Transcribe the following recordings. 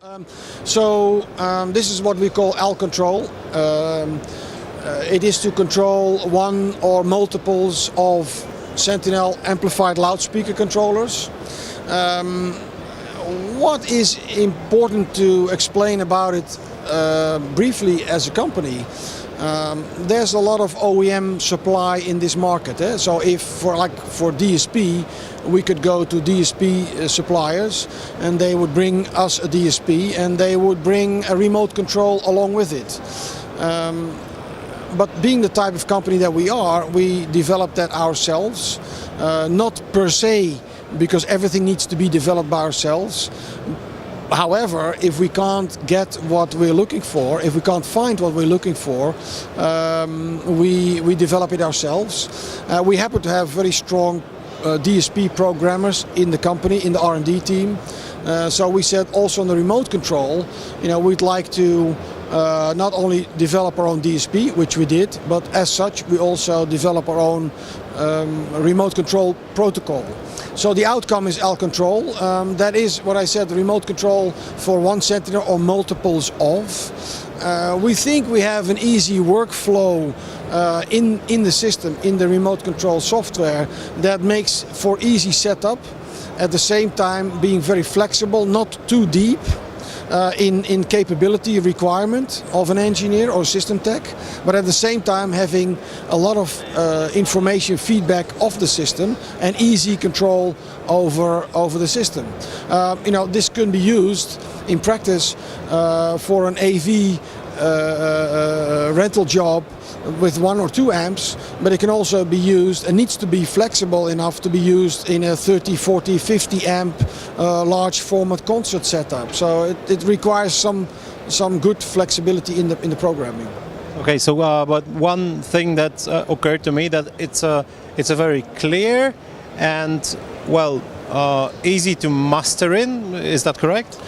This is what we call ALControl. It is to control one or multiples of Sentinel amplified loudspeaker controllers. What is important to explain about it briefly as a company? There's a lot of OEM supply in this market. So if for DSP, we could go to DSP suppliers and they would bring us a DSP and they would bring a remote control along with it. But being the type of company that we are, we developed that ourselves, not per se because everything needs to be developed by ourselves. However, if we can't get what we're looking for, if we can't find what we're looking for, we develop it ourselves. We happen to have very strong DSP programmers in the company, in the R&D team. So we said also on the remote control, we'd like to not only develop our own DSP, which we did, but as such we also develop our own remote control protocol. So the outcome is ALControl. That is what I said, the remote control for one Sentinel or multiples of. We think we have an easy workflow in the system, in the remote control software that makes for easy setup, at the same time being very flexible, not too deep in capability requirement of an engineer or system tech, but at the same time having a lot of information feedback of the system and easy control over the system. This can be used in practice for an AV rental job with 1 or 2 amps, but it can also be used and needs to be flexible enough to be used in a 30, 40, 50 amp large format concert setup. So it requires some good flexibility in the programming. Okay, so but one thing that occurred to me, that it's a very clear and easy to master in. Is that correct?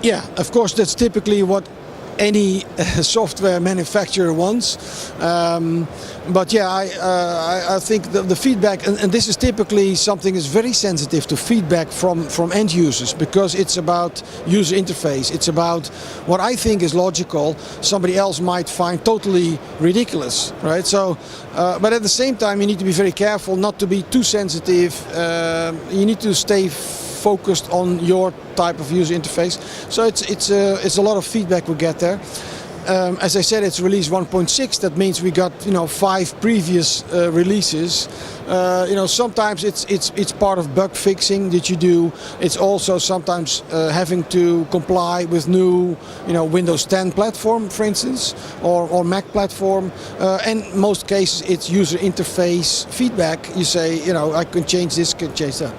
Yeah, of course that's typically what any software manufacturer wants, but yeah, I think the feedback, and this is typically something is very sensitive to feedback from end users, because it's about user interface. It's about what I think is logical, somebody else might find totally ridiculous, right? So, but at the same time, you need to be very careful not to be too sensitive. You need to stay focused on your type of user interface. So it's a lot of feedback we get there. As I said, it's release 1.6. That means we got 5 previous releases. Sometimes it's part of bug fixing that you do. It's also sometimes having to comply with new Windows 10 platform, for instance, or Mac platform. And in most cases it's user interface feedback. You say, I can change this, can change that.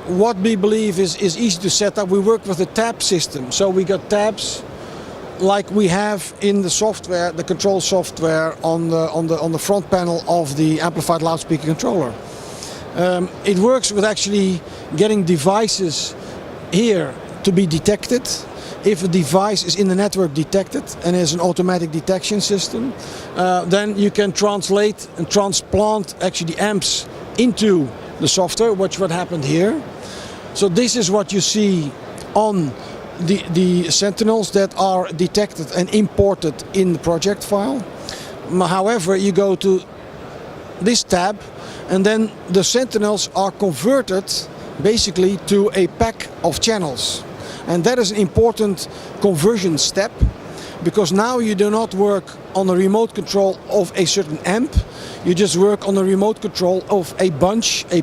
What we believe is easy to set up. We work with a tab system, so we got tabs like we have in the software, the control software on the front panel of the amplified loudspeaker controller. It works with actually getting devices here to be detected. If a device is in the network detected and is an automatic detection system, then you can translate and transplant actually the amps into the software, which what happened here. So this is what you see on the Sentinels that are detected and imported in the project file. However, you go to this tab and then the Sentinels are converted basically to a pack of channels. And that is an important conversion step, because now you do not work on a remote control of a certain amp, you just work on a remote control of a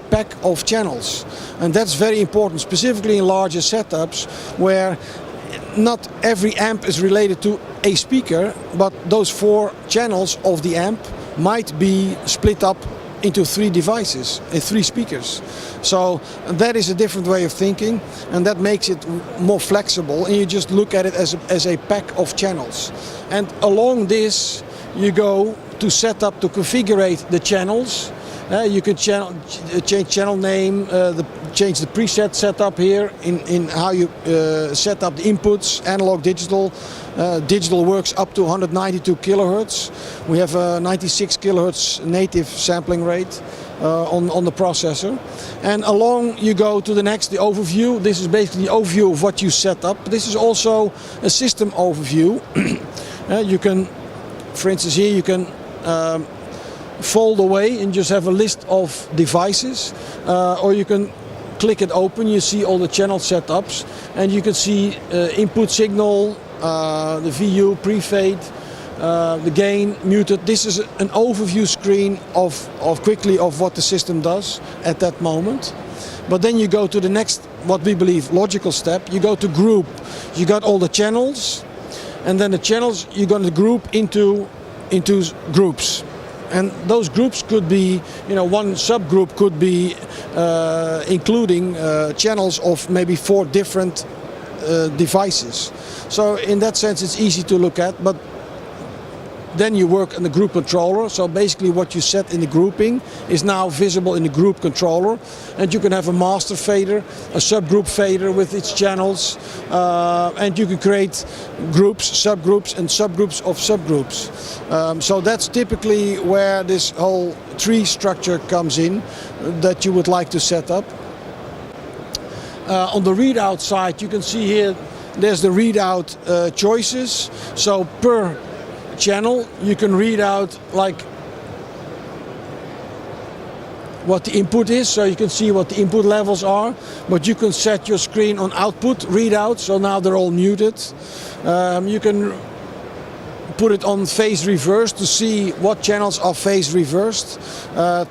pack of channels. And that's very important, specifically in larger setups where not every amp is related to a speaker, but those 4 channels of the amp might be split up into 3 devices, 3 speakers. So that is a different way of thinking, and that makes it more flexible, and you just look at it as a pack of channels. And along this you go to set up, to configure the channels. You can change channel name, change the preset setup here in how you set up the inputs, analog, digital. Digital works up to 192 kilohertz. We have a 96 kilohertz native sampling rate. on the processor. And along you go to the next, the overview. This is basically the overview of what you set up. This is also a system overview. You can, for instance, here you can fold away and just have a list of devices, or you can click it open. You see all the channel setups, and you can see input signal, the VU, pre-fade, the gain, muted. This is an overview screen of quickly of what the system does at that moment. But then you go to the next, what we believe, logical step. You go to group. You got all the channels, and then the channels you're going to group into groups. And those groups could be, one subgroup could be including channels of maybe 4 different devices. So in that sense it's easy to look at, but then you work in the group controller. So basically what you set in the grouping is now visible in the group controller. And you can have a master fader, a subgroup fader with its channels. And you can create groups, subgroups and subgroups of subgroups. So that's typically where this whole tree structure comes in that you would like to set up. On the readout side, you can see here there's the readout choices. So per channel you can read out like what the input is, so you can see what the input levels are, but you can set your screen on output readout, so now they're all muted. You can put it on phase reverse to see what channels are phase reversed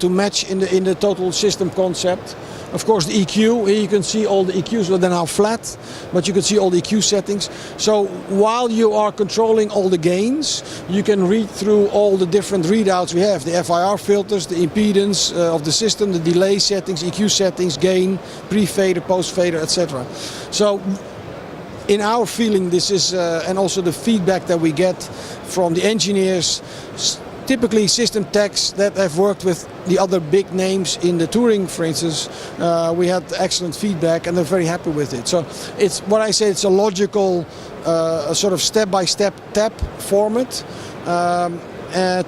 to match in the total system concept. Of course, the EQ, here you can see all the EQs, but they're now flat, but you can see all the EQ settings. So while you are controlling all the gains, you can read through all the different readouts we have. The FIR filters, the impedance of the system, the delay settings, EQ settings, gain, pre-fader, post-fader, etc. So in our feeling, this is, and also the feedback that we get from the engineers, typically system techs that have worked with the other big names in the touring, for instance, we had excellent feedback and they're very happy with it. So it's what I say, it's a logical a sort of step-by-step tap format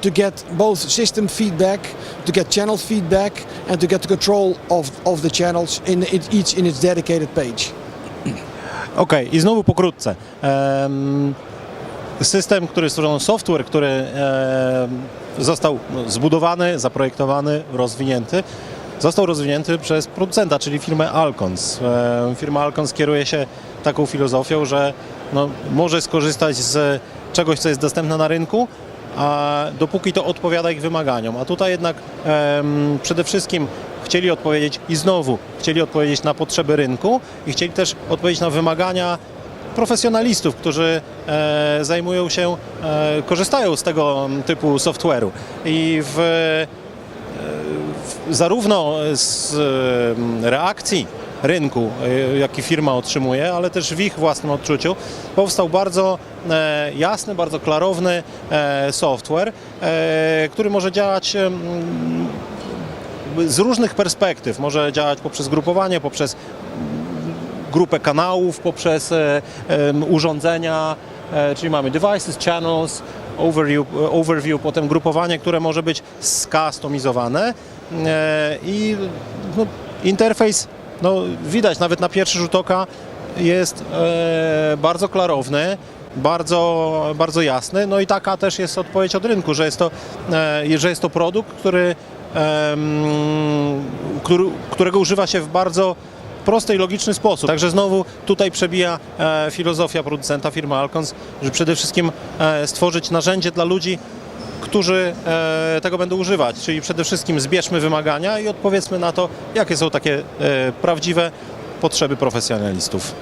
to get both system feedback, to get channel feedback and to get the control of the channels each in its dedicated page. Okej, i znowu pokrótce. System, który stworzono, software, który został zbudowany, zaprojektowany, rozwinięty, został rozwinięty przez producenta, czyli firmę Alcons. Firma Alcons kieruje się taką filozofią, że może skorzystać z czegoś, co jest dostępne na rynku, a dopóki to odpowiada ich wymaganiom. A tutaj jednak przede wszystkim chcieli odpowiedzieć chcieli odpowiedzieć na potrzeby rynku i chcieli też odpowiedzieć na wymagania profesjonalistów, którzy zajmują się, korzystają z tego typu software'u. I zarówno z reakcji rynku, jaki firma otrzymuje, ale też w ich własnym odczuciu, powstał bardzo jasny, bardzo klarowny software, który może działać z różnych perspektyw. Może działać poprzez grupowanie, poprzez grupę kanałów, poprzez urządzenia, czyli mamy devices, channels, overview, potem grupowanie, które może być skustomizowane i interfejs, widać nawet na pierwszy rzut oka, jest bardzo klarowny, bardzo jasny, i taka też jest odpowiedź od rynku, że jest to produkt, którego używa się w bardzo prosty i logiczny sposób. Także znowu tutaj przebija filozofia producenta firmy Alcons, że przede wszystkim stworzyć narzędzie dla ludzi, którzy tego będą używać, czyli przede wszystkim zbierzmy wymagania i odpowiedzmy na to, jakie są takie prawdziwe potrzeby profesjonalistów.